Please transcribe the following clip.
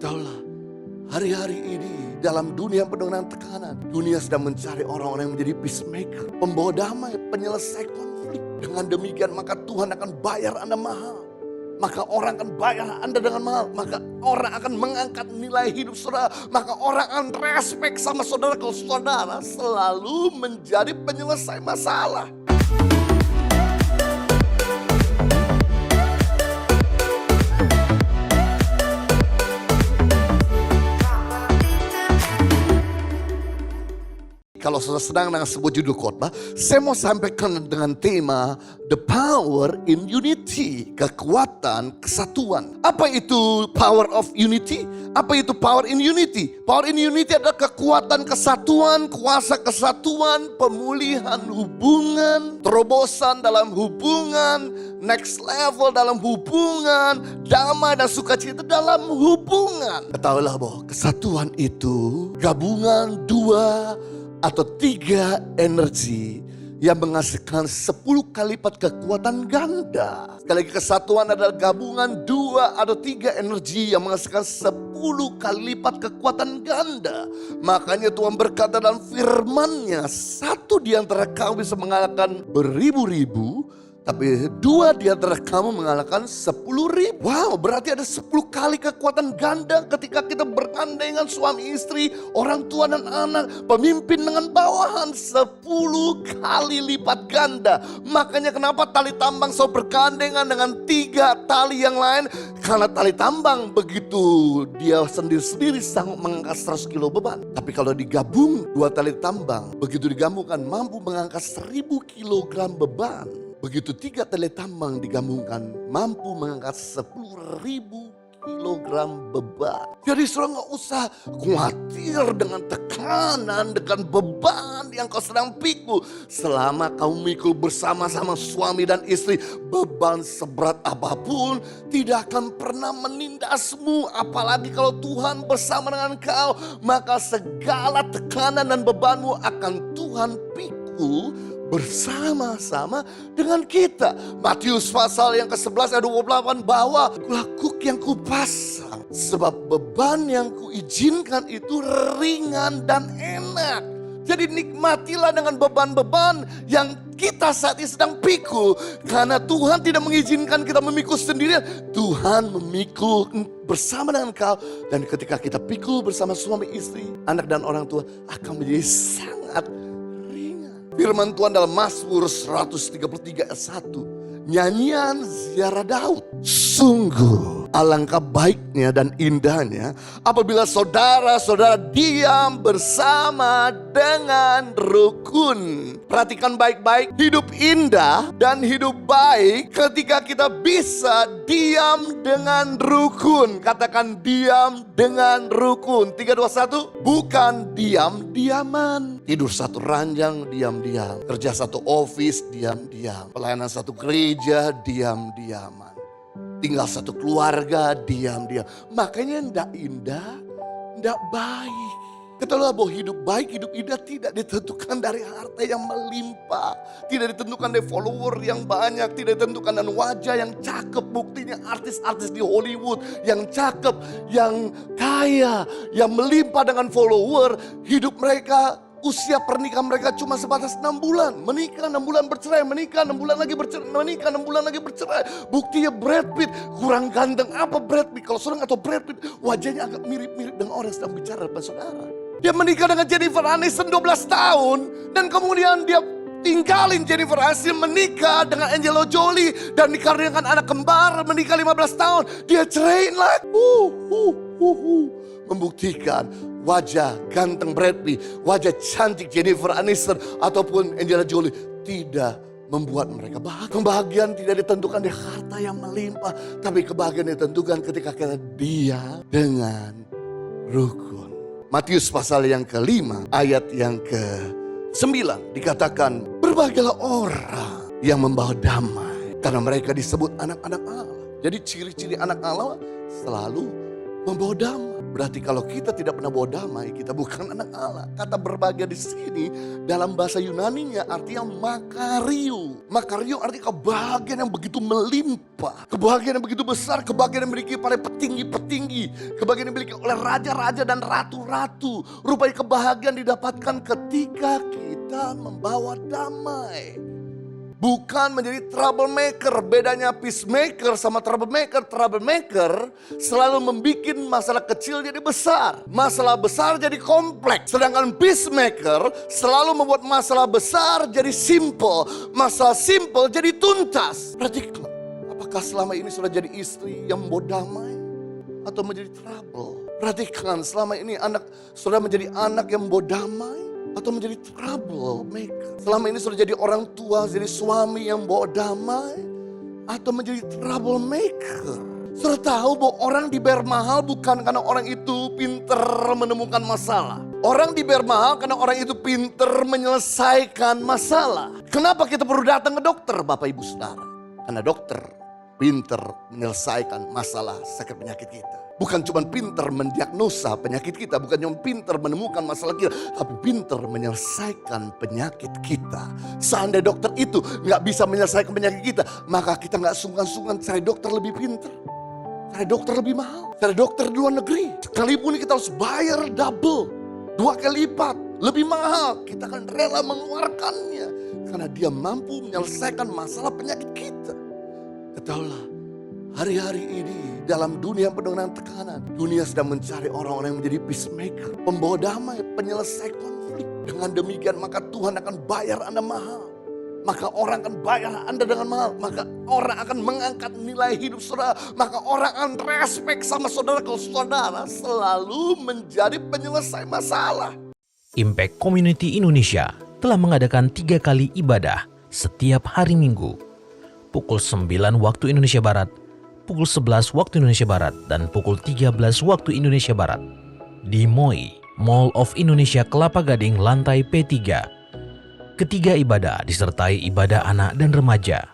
Ketahuilah, hari-hari ini dalam dunia penuh dengan tekanan, dunia sedang mencari orang-orang yang menjadi peacemaker, pembawa damai, penyelesai konflik. Dengan demikian maka Tuhan akan bayar Anda mahal. Maka orang akan bayar Anda dengan mahal. Maka orang akan mengangkat nilai hidup saudara. Maka orang akan respect sama saudara kalau saudara selalu menjadi penyelesai masalah. Kalau saudara sedang dengan sebuah judul khotbah, saya mau sampaikan dengan tema The Power in Unity, kekuatan kesatuan. Apa itu power of unity? Apa itu power in unity? Power in unity adalah kekuatan kesatuan, kuasa kesatuan, pemulihan hubungan, terobosan dalam hubungan, next level dalam hubungan, damai dan sukacita dalam hubungan. Ketahuilah bahwa kesatuan itu gabungan dua atau tiga energi yang menghasilkan 10 kali lipat kekuatan ganda. Sekali lagi, kesatuan adalah gabungan dua atau tiga energi yang menghasilkan 10 kali lipat kekuatan ganda. Makanya Tuhan berkata dalam firman-Nya, satu di antara kamu bisa mengalahkan beribu-ribu, tapi dua di antara kamu mengalahkan 10.000. Wow, berarti ada 10 kali kekuatan ganda ketika kita bergandengan suami istri, orang tua dan anak, pemimpin dengan bawahan, 10 kali lipat ganda. Makanya kenapa tali tambang selalu bergandengan dengan 3 tali yang lain? Karena tali tambang begitu dia sendiri-sendiri sanggup mengangkat 100 kilo beban. Tapi kalau digabung 2 tali tambang, begitu digabungkan mampu mengangkat 1000 kilogram beban. Begitu 3 tali tambang digabungkan mampu mengangkat 10.000 kilogram beban. Jadi saudara gak usah khawatir dengan tekanan, dengan beban yang kau sedang pikul. Selama kau mikul bersama-sama suami dan istri, beban seberat apapun tidak akan pernah menindasmu. Apalagi kalau Tuhan bersama dengan kau, maka segala tekanan dan bebanmu akan Tuhan pikul bersama-sama dengan kita. Matius pasal yang ke-11 ayat 28, bahwa kuk yang kupasang, sebab beban yang kuizinkan itu ringan dan enak. Jadi nikmatilah dengan beban-beban yang kita saat ini sedang pikul. Karena Tuhan tidak mengizinkan kita memikul sendirian. Tuhan memikul bersama dengan kau. Dan ketika kita pikul bersama suami istri, anak dan orang tua, akan menjadi sangat firman Tuhan dalam Mazmur 133 ayat 1. Nyanyian ziarah Daud. Sungguh alangkah baiknya dan indahnya apabila saudara-saudara diam bersama dengan rukun. Perhatikan baik-baik, hidup indah dan hidup baik ketika kita bisa diam dengan rukun. Katakan diam dengan rukun. 3, 2, 1. Bukan diam-diaman. Tidur satu ranjang, diam-diam. Kerja satu office, diam-diam. Pelayanan satu gereja, diam-diaman. Tinggal satu keluarga, diam-diam. Makanya ndak indah, ndak baik. Ketahuilah bahwa hidup baik, hidup indah tidak ditentukan dari harta yang melimpah. Tidak ditentukan dari follower yang banyak. Tidak ditentukan dari wajah yang cakep. Buktinya artis-artis di Hollywood yang cakep, yang kaya, yang melimpah dengan follower. Hidup mereka, usia pernikahan mereka cuma sebatas 6 bulan. Menikah 6 bulan bercerai, menikah 6 bulan lagi bercerai, menikah 6 bulan lagi bercerai. Buktinya Brad Pitt, kurang ganteng apa Brad Pitt? Kalau saudara atau Brad Pitt, wajahnya agak mirip-mirip dengan orang yang sedang bicara depan saudara. Dia menikah dengan Jennifer Aniston 12 tahun. Dan kemudian dia tinggalin Jennifer Aniston, menikah dengan Angela Jolie. Dan dikaruniakan anak kembar, menikah 15 tahun. Dia ceraiin lagi. Membuktikan wajah ganteng Brad Pitt, wajah cantik Jennifer Aniston ataupun Angela Jolie tidak membuat mereka bahagia. Kebahagiaan tidak ditentukan di harta yang melimpah, tapi kebahagiaan ditentukan ketika kita diam dengan rukun. Matius pasal yang ke-5 ayat yang ke-9 dikatakan, berbahagialah orang yang membawa damai karena mereka disebut anak-anak Allah. Jadi ciri-ciri anak Allah selalu membawa damai. Berarti kalau kita tidak pernah bawa damai, kita bukan anak Allah. Kata berbahagia di sini dalam bahasa Yunaninya artinya makario. Makario artinya kebahagiaan yang begitu melimpah. Kebahagiaan yang begitu besar, kebahagiaan yang dimiliki oleh petinggi-petinggi. Kebahagiaan yang dimiliki oleh raja-raja dan ratu-ratu. Rupanya kebahagiaan didapatkan ketika kita membawa damai. Bukan menjadi troublemaker. Bedanya peacemaker sama troublemaker. Troublemaker selalu membuat masalah kecil jadi besar. Masalah besar jadi kompleks. Sedangkan peacemaker selalu membuat masalah besar jadi simple. Masalah simple jadi tuntas. Perhatikan, apakah selama ini sudah jadi istri yang membawa damai atau menjadi trouble? Perhatikan, selama ini sudah menjadi anak yang membawa damai atau menjadi troublemaker. Selama ini sudah jadi orang tua, jadi suami yang bawa damai atau menjadi troublemaker. Sudah tahu bahwa orang dibayar mahal bukan karena orang itu pinter menemukan masalah. Orang dibayar mahal karena orang itu pinter menyelesaikan masalah. Kenapa kita perlu datang ke dokter, Bapak Ibu Saudara? Karena dokter pinter menyelesaikan masalah sakit penyakit kita. Bukan cuma pinter mendiagnosa penyakit kita, bukan cuma pinter menemukan masalah kita, tapi pinter menyelesaikan penyakit kita. Seandainya dokter itu nggak bisa menyelesaikan penyakit kita, maka kita nggak sungkan-sungkan cari dokter lebih pinter, cari dokter lebih mahal, cari dokter di luar negeri. Sekalipun kita harus bayar double, 2 kali lipat, lebih mahal, kita akan rela mengeluarkannya karena dia mampu menyelesaikan masalah penyakit kita. Ketahuilah, hari-hari ini dalam dunia yang penuh dengan tekanan, dunia sedang mencari orang-orang yang menjadi peacemaker, pembawa damai, penyelesai konflik. Dengan demikian maka Tuhan akan bayar Anda mahal. Maka orang akan bayar Anda dengan mahal. Maka orang akan mengangkat nilai hidup saudara. Maka orang akan respect sama saudara kalau saudara selalu menjadi penyelesai masalah. Impact Community Indonesia telah mengadakan 3 kali ibadah setiap hari Minggu. Pukul 9 waktu Indonesia Barat, pukul 11 waktu Indonesia Barat, dan pukul 13 waktu Indonesia Barat. Di MOI, Mall of Indonesia Kelapa Gading, lantai P3. Ketiga ibadah disertai ibadah anak dan remaja.